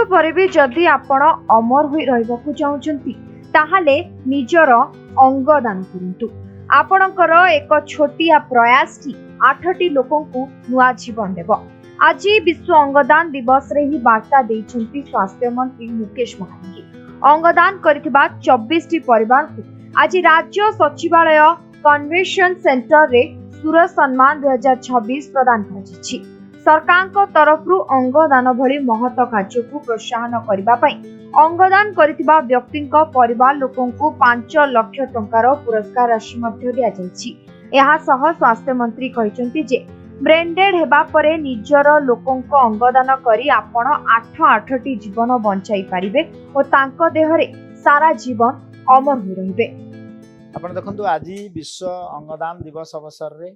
मृत्यु पर भी जदि आपण अमर होई रहबाकू चाहुचंती ताहाले निजर अंग दान करंतु। आपणकर एक छोटिया प्रयास टी 8टी लोकंकु नुआ जीवन देव। आज विश्व अंगदान दिवस रे ही वार्ता देइछंती स्वास्थ्य मंत्री मुकेश महांगी। अंगदान करिथिबा 24टी परिवार को आज राज्य सचिवालय कन्वेंशन सेंटर रे सुर सम्मान 2026 प्रदान कराଯାଇଛି। सरकार तरफ अंगदान भली महत कार्य को प्रोत्साहन करने अंगदान करिथिबा व्यक्ति परिवार लोकों को 5 लाख टंकार पुरस्कार राशि सह स्वास्थ्य मंत्री कहते जे ब्रेन-डेड हेबा परे निजर लोकों अंगदान करी आपण 8टी जीवन बंचाई पारिबे और तांको देहरे सारा जीवन अमर हो रहिबे। आपण देखंतु आज विश्व अंगदान दिवस अवसर रे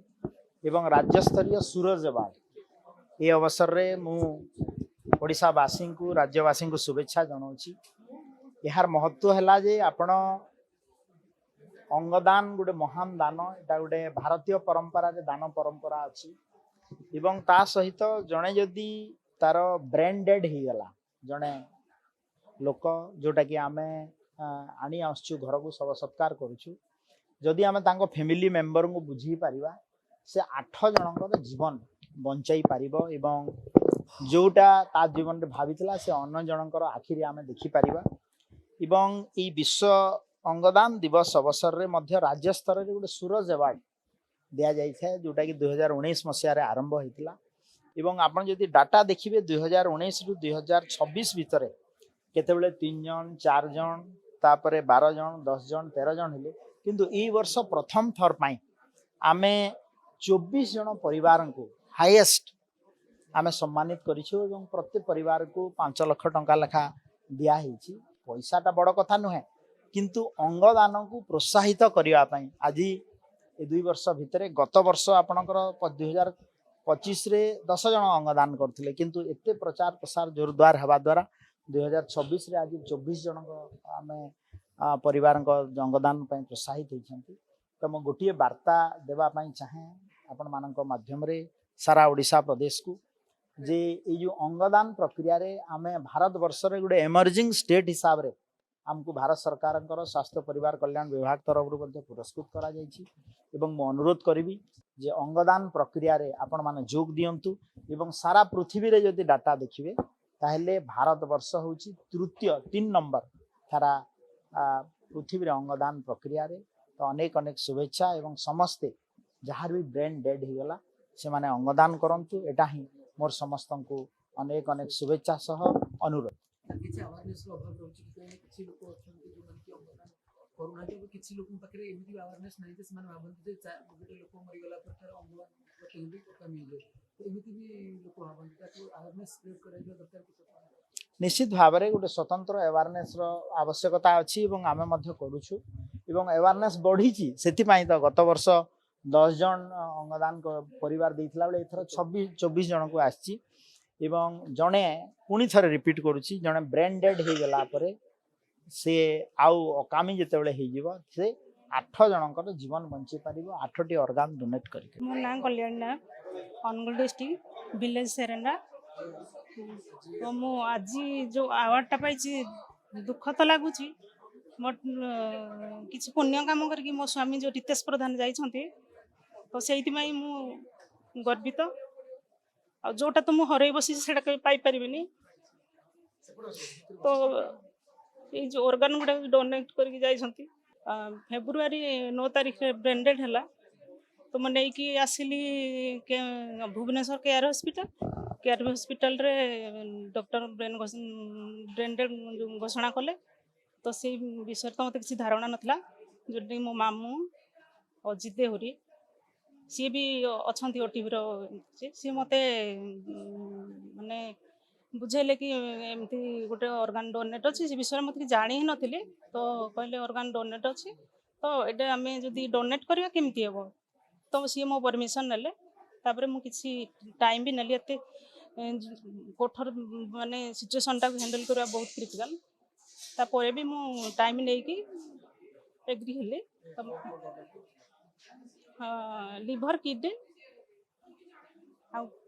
एवं राज्य स्तरीय सूरज अवार्ड ये अवसर रे मु ओडिशावासी को राज्यवासी को शुभेच्छा जनाऊँगी। यार महत्व है जे आपण अंगदान गोटे महान दान एटा गोटे भारतीय परंपरा रे दान परंपरा अच्छी एवं ता सहित जड़े जदि तार ब्रेन डेड हो गला जड़े लोक जोटा कि आमे आनी आसचु घर को सब सत्कार करूछु जदि आमे तांको फैमिली मेंबर को बुझी पारिबा से 8 जनकर जीवन बंचाई पारिबो एवं जोटा ता जीवन रे भावितला से अन्य जनकर आखिरी आमे देखि पारिबा एवं ई विश्व अंगदान दिवस अवसर रे मध्य राज्य स्तर रे गोटे सूरज अवार्ड दिया जाय छै जोटा कि 2019 मसिया रे आरंभ होइतिला एवं आपण जदि डाटा देखिबे 2019 रु 2026 भितरे केतेबेले 3 जन 4 जन तापरे 12 जन 10 जन 13 जन हेले किंतु ई वर्ष प्रथम थर पाई आमे 24 जन परिवार को हाईएस्ट आमे सम्मानित करिछु एवं प्रत्येक परिवार को 5 लाख टंका लेखा दिया हिची। पैसाटा बड़ कथा नुहे किंतु अंगदान को प्रोत्साहित करिया पई आज ए 2 वर्ष भितरे गत वर्ष आपणकर 2025 रे 10 जन अंगदान करथिले किंतु एते प्रचार प्रसार जोरदार हवा द्वारा 2026 रे आज 24 जन आमे परिवार अंगदान पई प्रोत्साहित होइछंती। तो मो गोटे वार्ता देवा पई चाहे आपण मानक माध्यम रे सारा ओडिशा प्रदेश को जे ये जो अंगदान प्रक्रिया रे आमे भारत वर्ष रे गोटे एमर्जिंग स्टेट हिसाब रे हमको भारत सरकार स्वास्थ्य परिवार कल्याण विभाग तरफ पुरस्कृत करा जायछि एवं मो अनुरोध करी जे अंगदान प्रक्रिया रे आपण माने जोग दियंतु एवं सारा पृथ्वी रे जदि डाटा देखिबे ताहले भारत वर्ष होछि तृतीय 3 नंबर सारा पृथ्वी रे अंगदान प्रक्रिया रे। तो अनेक अनेक शुभेच्छा एवं समस्ते जहार भी ब्रेन डेड हो गला से माने अंगदान करंतु एटा ही मोर समस्त को अनेक अनेक शुभेच्छा सह अनुरोध। निश्चित भाव में गोटे स्वतंत्र अवेयरनेस आवश्यकता अच्छी एवं आमे मध्य करूछु एवं अवेयरनेस बढ़ी से तो गत वर्ष 10 जन अंगदान परिवार देइथिला बेले एथर 24 जन को आछि एवं जड़े पुणी थे रिपीट करुच्ची जड़े ब्रेन डेड हो गला परे से आउ अकामी जिते हो से 8 जनकर जीवन बंची पार 8टी ऑर्गन डोनेट करके। मो ना कल्याण ना अनुगुल डिस्ट्रिक्ट विलेज सेरेंडा। तो मु आज जो अवार्डटा पाई दुख तो लगुच बट किसी पुण्य काम करके मो स्वामी जो रितेश प्रधान जाइछंती तो से मु गर्वित आ जोटा तो मु हरई बसी से पाई परिबिनी। तो ये जो ऑर्गन गुड़ा डोनेट करके जाइछंती फेब्रुआरी 9 तारीख ब्रेन डेड है तो मैं नहीं आसिली भुवनेश्वर केआर हॉस्पिटल रे डॉक्टर ब्रेन डेड घोषणा कले। तो से विषय तो मत किसी धारणा नाला जो मो मामू अजित देहुरी सी भी अच्छा ओटीवी सी मत माने बुझेले कि एमती गोटे ऑर्गन डोनेट अच्छी से विषय मत जानी ही नी तो कहले ऑर्गन डोनेट अच्छी तो ये आम जदि डोनेट करवा केमती हे तो सी मो परमिशन नेले तापर मु किसी टाइम भी नेली एते कोठर माने सिचुएशन टा हैंडल करवा बहुत क्रिटिकल तापर भी मु टाइम नहीं कि एग्री हेले। लिभर किडनी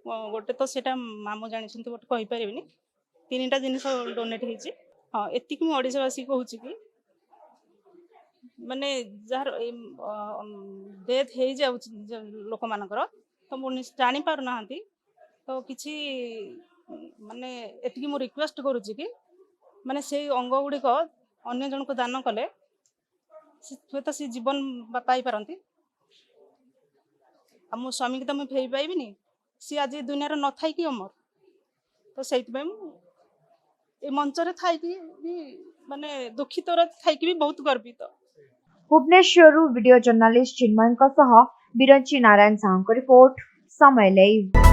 गोटे तो सेटा मामू जानी बट कही पारे ତିନିଟା ଜିନିଷ ଡୋନେଟ୍ ହେଇଛି। ହଁ ଏତିକି ମୁଁ ଓଡ଼ିଶାବାସୀ କହୁଛି କି ମାନେ ଯାହାର ଡେଥ୍ ହେଇଯାଉଛି ଲୋକମାନଙ୍କର ତ ମୁଁ ଜାଣିପାରୁନାହାନ୍ତି ତ କିଛି ମାନେ ଏତିକି ମୁଁ ରିକ୍ୱେଷ୍ଟ କରୁଛି କି ମାନେ ସେଇ ଅଙ୍ଗ ଗୁଡ଼ିକ ଅନ୍ୟ ଜଣଙ୍କୁ ଦାନ କଲେ ହୁଏତ ସେ ଜୀବନ ପାଇପାରନ୍ତି। ଆଉ ମୋ ସ୍ୱାମୀକି ତ ମୁଁ ଫେରି ପାଇବିନି, ସିଏ ଆଜି ଦୁନିଆରେ ନଥାଇକି ଅମର। ତ ସେଇଥିପାଇଁ ମୁଁ ଏ ମଞ୍ଚରେ ଥାଇକି ବି ମାନେ ଦୁଃଖିତର ଥାଇକି ବି ବହୁତ ଗର୍ବିତ। ଭୁବନେଶ୍ୱରରୁ ଭିଡିଓ ଜର୍ଣ୍ଣାଲିଷ୍ଟ ଚିନ୍ମୟଙ୍କ ସହ ବିରଞ୍ଚି ନାରାୟଣ ସାହୁଙ୍କ ରିପୋର୍ଟ, ସମୟ ଲାଇଭ୍।